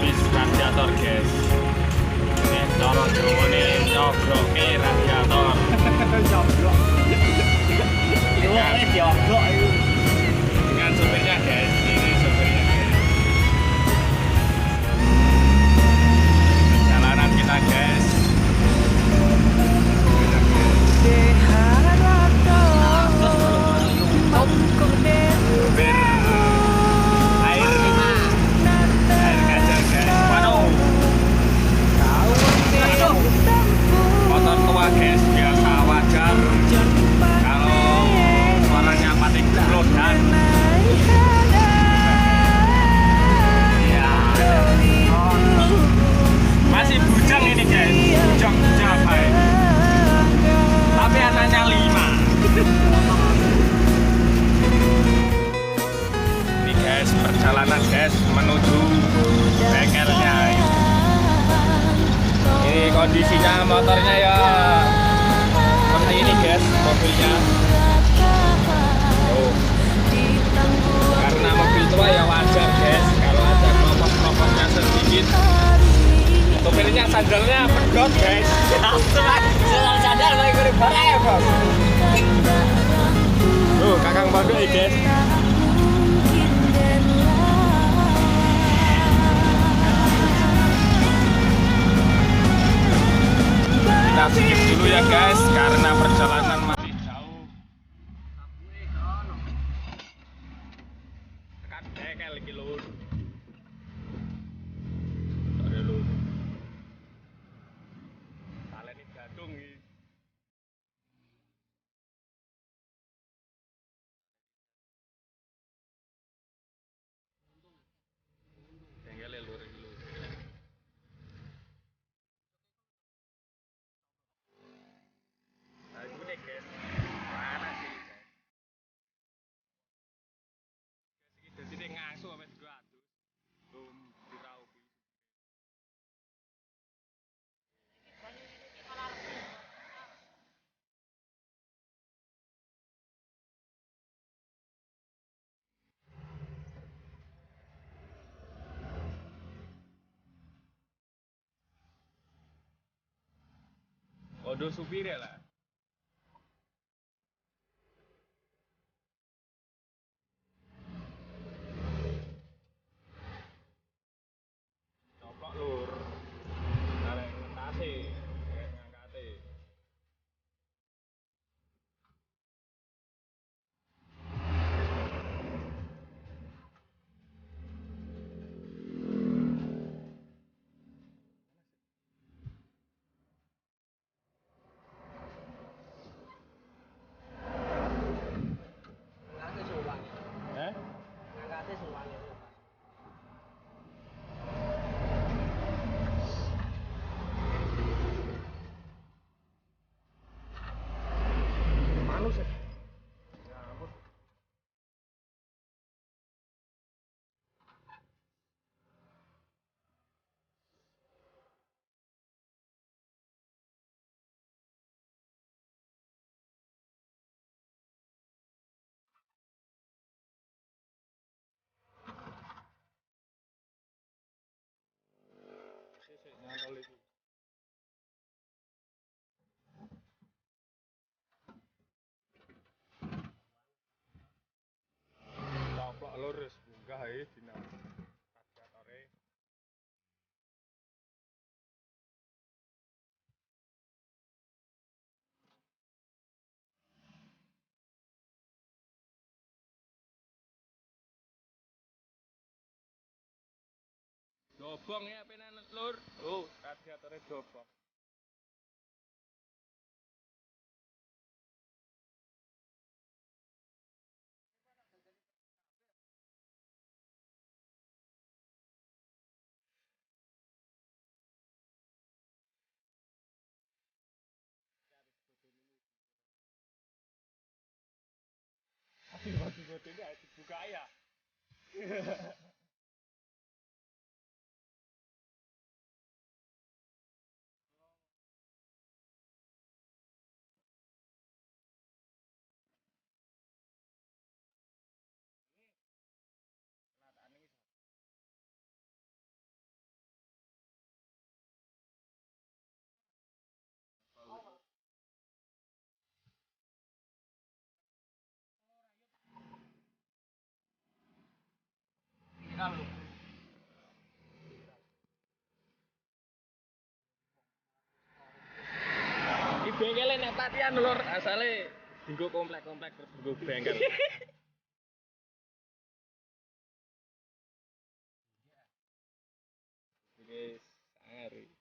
wis radiator guys. Ini cara Jawane nyogroke radiator. Joblok. Dengan, Joblok itu. dengan supirnya guys, ini supirnya guys. Perjalanan kita guys. Supir air kaca guys. Waduh. Motor tua guys, biasa wajar kalau suaranya pating lodan. Ya. Masih bujang ini guys, bujang baik. Tapi anaknya 5. Ini guys, perjalanan guys menuju bengkelnya. Ini kondisinya motornya ya seperti ini guys, mobilnya. Oh. Karena mobil tua ya wajar guys kalau ada kelompok-kelompoknya sedikit. Supirnya sandalnya pedot guys. Sandal lagi gue bareng ya, Bos. Tuh, kakang pondok ya guys. Kita skip dulu ya guys karena perjalanan masih jauh. Tekan bengkel iki lur. Sorry lur. Taleni gadung iki. Bengkel lur iki lur. Nah, itu nih guys. Mana sih guys? Guys, iki dadi ngasuh sampe 200. Belum diraupi. Kode supir ya lah. Coplok lur. Arek ngentase, ngangkate. Ngangkate suwang. Eh? Ngangkate suwang itu. Manus ya? Ya ampun. Sik nyantol iki. Coplok lur wis munggah ae dina radiatore. Dobong ya penan lur. Oh, radiatore dobong. Tapi waktu ini harus dibuka ya. latihan lur asale dinggo komplek-komplek terus dinggo bengkel. Guys, sangar.